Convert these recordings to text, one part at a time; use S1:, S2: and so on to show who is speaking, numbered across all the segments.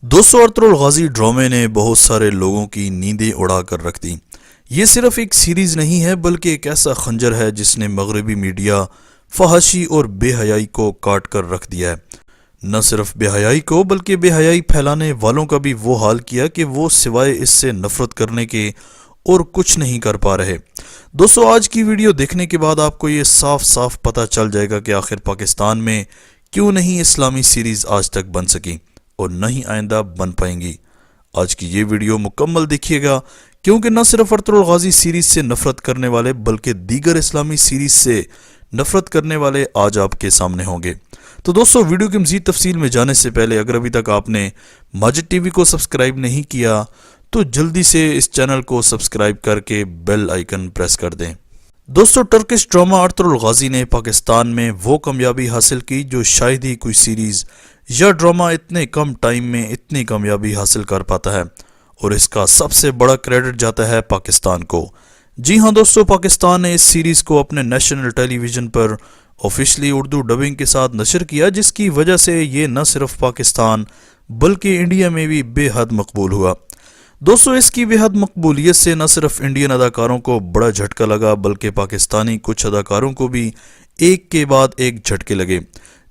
S1: دوستو Ertugrul Ghazi ڈرامے نے بہت سارے لوگوں کی نیندیں اڑا کر رکھ دیں۔ یہ صرف ایک سیریز نہیں ہے بلکہ ایک ایسا خنجر ہے جس نے مغربی میڈیا فحاشی اور بے حیائی کو کاٹ کر رکھ دیا ہے۔ نہ صرف بے حیائی کو بلکہ بے حیائی پھیلانے والوں کا بھی وہ حال کیا کہ وہ سوائے اس سے نفرت کرنے کے اور کچھ نہیں کر پا رہے۔ دوستو آج کی ویڈیو دیکھنے کے بعد آپ کو یہ صاف صاف پتہ چل جائے گا کہ آخر پاکستان میں کیوں نہیں اسلامی سیریز آج تک بن سکی اور نہ ہی آئندہ بن پائیں گی۔ آج کی یہ ویڈیو مکمل دیکھیے گا کیونکہ نہ صرف ارطغرل غازی سیریز سے نفرت کرنے والے بلکہ دیگر اسلامی سیریز سے نفرت کرنے والے آج آپ کے سامنے ہوں گے۔ تو دوستو ویڈیو کی مزید تفصیل میں جانے سے پہلے اگر ابھی تک آپ نے ماجد ٹی وی کو سبسکرائب نہیں کیا تو جلدی سے اس چینل کو سبسکرائب کر کے بیل آئیکن پریس کر دیں۔ دوستو ٹرکش ڈرامہ ارطغرل غازی نے پاکستان میں وہ کامیابی حاصل کی جو شاید ہی کوئی سیریز یا ڈرامہ اتنے کم ٹائم میں اتنی کامیابی حاصل کر پاتا ہے، اور اس کا سب سے بڑا کریڈٹ جاتا ہے پاکستان کو۔ جی ہاں دوستو، پاکستان نے اس سیریز کو اپنے نیشنل ٹیلی ویژن پر آفیشلی اردو ڈبنگ کے ساتھ نشر کیا، جس کی وجہ سے یہ نہ صرف پاکستان بلکہ انڈیا میں بھی بے حد مقبول ہوا۔ دوستو اس کی بے حد مقبولیت سے نہ صرف انڈین اداکاروں کو بڑا جھٹکا لگا بلکہ پاکستانی کچھ اداکاروں کو بھی ایک کے بعد ایک جھٹکے لگے،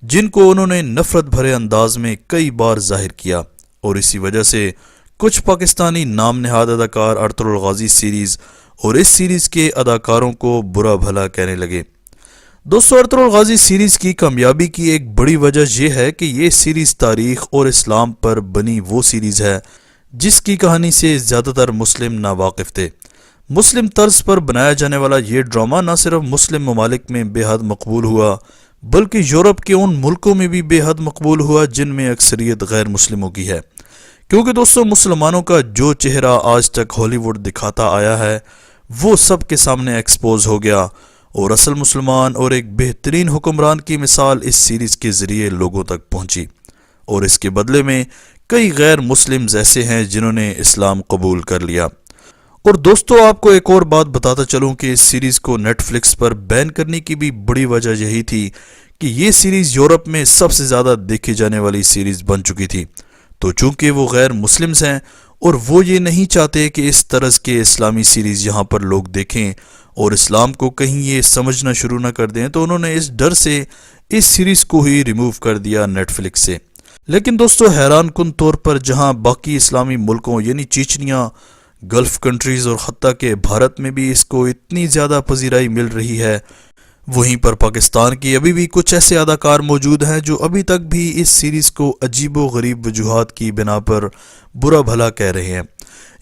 S1: جن کو انہوں نے نفرت بھرے انداز میں کئی بار ظاہر کیا، اور اسی وجہ سے کچھ پاکستانی نام نہاد اداکار ارطغرل غازی سیریز اور اس سیریز کے اداکاروں کو برا بھلا کہنے لگے۔ دوستو ارطغرل غازی سیریز کی کامیابی کی ایک بڑی وجہ یہ ہے کہ یہ سیریز تاریخ اور اسلام پر بنی وہ سیریز ہے جس کی کہانی سے زیادہ تر مسلم ناواقف تھے۔ مسلم طرز پر بنایا جانے والا یہ ڈرامہ نہ صرف مسلم ممالک میں بے حد مقبول ہوا بلکہ یورپ کے ان ملکوں میں بھی بے حد مقبول ہوا جن میں اکثریت غیر مسلموں کی ہے، کیونکہ دوستو مسلمانوں کا جو چہرہ آج تک ہالی ووڈ دکھاتا آیا ہے وہ سب کے سامنے ایکسپوز ہو گیا، اور اصل مسلمان اور ایک بہترین حکمران کی مثال اس سیریز کے ذریعے لوگوں تک پہنچی، اور اس کے بدلے میں کئی غیر مسلمز ایسے ہیں جنہوں نے اسلام قبول کر لیا۔ اور دوستو آپ کو ایک اور بات بتاتا چلوں کہ اس سیریز کو نیٹ فلکس پر بین کرنے کی بھی بڑی وجہ یہی تھی کہ یہ سیریز یورپ میں سب سے زیادہ دیکھی جانے والی سیریز بن چکی تھی، تو چونکہ وہ غیر مسلمز ہیں اور وہ یہ نہیں چاہتے کہ اس طرز کے اسلامی سیریز یہاں پر لوگ دیکھیں اور اسلام کو کہیں یہ سمجھنا شروع نہ کر دیں، تو انہوں نے اس ڈر سے اس سیریز کو ہی ریموو کر دیا نیٹ فلکس سے۔ لیکن دوستو حیران کن طور پر جہاں باقی اسلامی ملکوں یعنی چیچنیا، گلف کنٹریز اور حتیٰ کہ بھارت میں بھی اس کو اتنی زیادہ پذیرائی مل رہی ہے، وہیں پر پاکستان کی ابھی بھی کچھ ایسے اداکار موجود ہیں جو ابھی تک بھی اس سیریز کو عجیب و غریب وجوہات کی بنا پر برا بھلا کہہ رہے ہیں،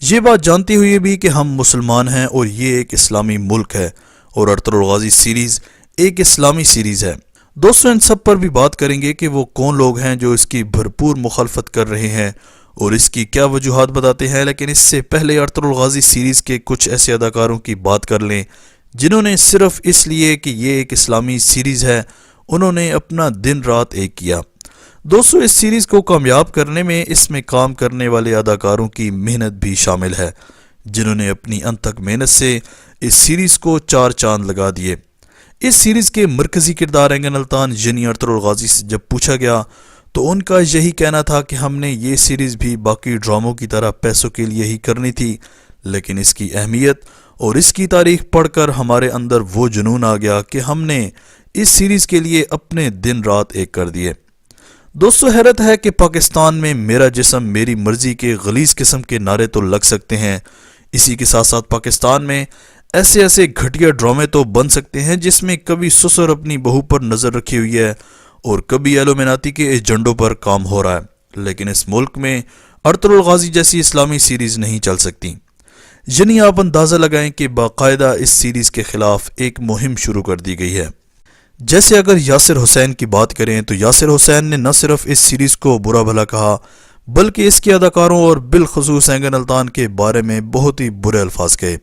S1: یہ بات جانتے ہوئے بھی کہ ہم مسلمان ہیں اور یہ ایک اسلامی ملک ہے اور ارطغرل غازی سیریز ایک اسلامی سیریز ہے۔ دوستو ان سب پر بھی بات کریں گے کہ وہ کون لوگ ہیں جو اس کی بھرپور مخالفت کر رہے ہیں اور اس کی کیا وجوہات بتاتے ہیں، لیکن اس سے پہلے ارطغرل غازی سیریز کے کچھ ایسے اداکاروں کی بات کر لیں جنہوں نے صرف اس لیے کہ یہ ایک اسلامی سیریز ہے انہوں نے اپنا دن رات ایک کیا۔ دوستو اس سیریز کو کامیاب کرنے میں اس میں کام کرنے والے اداکاروں کی محنت بھی شامل ہے، جنہوں نے اپنی انتھک محنت سے اس سیریز کو چار چاند لگا دیے۔ اس سیریز کے مرکزی کردار اینگن الطان یعنی ارطغرل غازی سے جب پوچھا گیا تو ان کا یہی کہنا تھا کہ ہم نے یہ سیریز بھی باقی ڈراموں کی طرح پیسوں کے لیے ہی کرنی تھی، لیکن اس کی اہمیت اور اس کی تاریخ پڑھ کر ہمارے اندر وہ جنون آ گیا کہ ہم نے اس سیریز کے لیے اپنے دن رات ایک کر دیے۔ دوستو حیرت ہے کہ پاکستان میں میرا جسم میری مرضی کے غلیظ قسم کے نعرے تو لگ سکتے ہیں، اسی کے ساتھ ساتھ پاکستان میں ایسے گھٹیا ڈرامے تو بن سکتے ہیں جس میں کبھی سسر اپنی بہو پر نظر رکھی ہوئی ہے اور کبھی ایلومیناتی کے ایجنڈوں پر کام ہو رہا ہے، لیکن اس ملک میں ارطغرل غازی جیسی اسلامی سیریز نہیں چل سکتی۔ یعنی آپ اندازہ لگائیں کہ باقاعدہ اس سیریز کے خلاف ایک مہم شروع کر دی گئی ہے۔ جیسے اگر یاسر حسین کی بات کریں تو یاسر حسین نے نہ صرف اس سیریز کو برا بھلا کہا بلکہ اس کے اداکاروں اور بالخصوص اینگن الطان کے بارے میں بہت ہی برے الفاظ کہے۔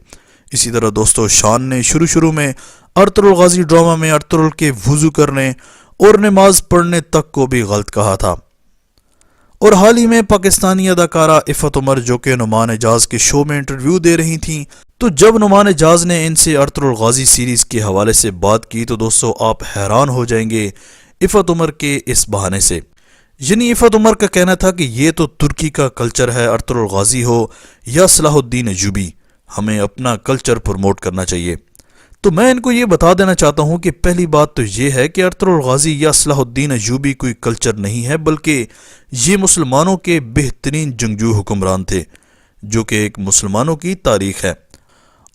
S1: اسی طرح دوستو شان نے شروع میں ارطغرل غازی ڈرامہ میں ارطغرل کے وضو کرنے اور نماز پڑھنے تک کو بھی غلط کہا تھا۔ اور حال ہی میں پاکستانی اداکارہ عفت عمر جو کہ نعمان اعجاز کے شو میں انٹرویو دے رہی تھیں، تو جب نعمان اعجاز نے ان سے ارطغرل غازی سیریز کے حوالے سے بات کی تو دوستو آپ حیران ہو جائیں گے عفت عمر کے اس بہانے سے۔ یعنی عفت عمر کا کہنا تھا کہ یہ تو ترکی کا کلچر ہے، ارطغرل غازی ہو یا صلاح الدین ایوبی، ہمیں اپنا کلچر پروموٹ کرنا چاہیے۔ تو میں ان کو یہ بتا دینا چاہتا ہوں کہ پہلی بات تو یہ ہے کہ ارطغرل غازی یا صلاح الدین ایوبی کوئی کلچر نہیں ہے، بلکہ یہ مسلمانوں کے بہترین جنگجو حکمران تھے، جو کہ ایک مسلمانوں کی تاریخ ہے۔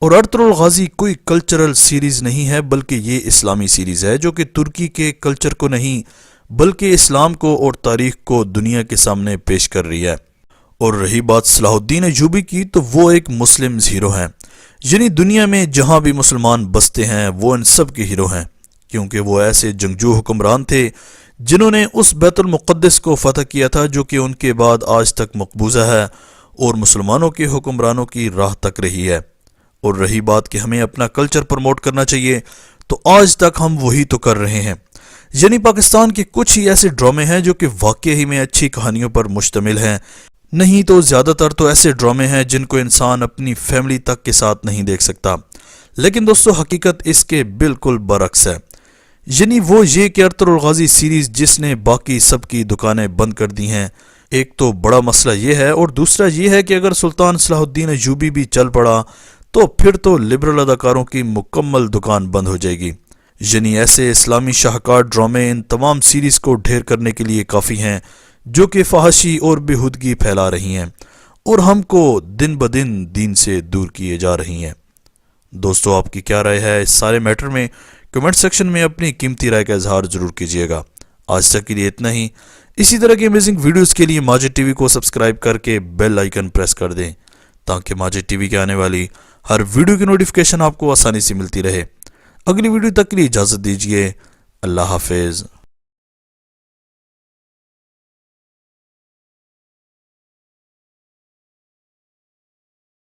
S1: اور ارطغرل غازی کوئی کلچرل سیریز نہیں ہے، بلکہ یہ اسلامی سیریز ہے جو کہ ترکی کے کلچر کو نہیں بلکہ اسلام کو اور تاریخ کو دنیا کے سامنے پیش کر رہی ہے۔ اور رہی بات صلاح الدین ایوبی کی، تو وہ ایک مسلم ہیرو ہیں، یعنی دنیا میں جہاں بھی مسلمان بستے ہیں وہ ان سب کے ہیرو ہیں، کیونکہ وہ ایسے جنگجو حکمران تھے جنہوں نے اس بیت المقدس کو فتح کیا تھا جو کہ ان کے بعد آج تک مقبوضہ ہے اور مسلمانوں کے حکمرانوں کی راہ تک رہی ہے۔ اور رہی بات کہ ہمیں اپنا کلچر پروموٹ کرنا چاہیے، تو آج تک ہم وہی تو کر رہے ہیں۔ یعنی پاکستان کے کچھ ہی ایسے ڈرامے ہیں جو کہ واقعی میں اچھی کہانیوں پر مشتمل ہیں، نہیں تو زیادہ تر تو ایسے ڈرامے ہیں جن کو انسان اپنی فیملی تک کے ساتھ نہیں دیکھ سکتا۔ لیکن دوستو حقیقت اس کے بالکل برعکس ہے، یعنی وہ یہ کہ ارطغرل غازی سیریز جس نے باقی سب کی دکانیں بند کر دی ہیں، ایک تو بڑا مسئلہ یہ ہے، اور دوسرا یہ ہے کہ اگر سلطان صلاح الدین ایوبی بھی چل پڑا تو پھر تو لبرل اداکاروں کی مکمل دکان بند ہو جائے گی۔ یعنی ایسے اسلامی شاہکار ڈرامے ان تمام سیریز کو ڈھیر کرنے کے لیے کافی ہیں جو کہ فحاشی اور بےہودگی پھیلا رہی ہیں اور ہم کو دن بدن دین سے دور کیے جا رہی ہیں۔ دوستو آپ کی کیا رائے ہے اس سارے میٹر میں؟ کمنٹ سیکشن میں اپنی قیمتی رائے کا اظہار ضرور کیجیے گا۔ آج تک کے لیے اتنا ہی۔ اسی طرح کی امیزنگ ویڈیوز کے لیے ماجد ٹی وی کو سبسکرائب کر کے بیل آئیکن پریس کر دیں تاکہ ماجد ٹی وی کے آنے والی ہر ویڈیو کی نوٹیفیکیشن آپ کو آسانی سے ملتی رہے۔ اگلی ویڈیو تک کے لیے اجازت دیجیے۔ اللہ حافظ۔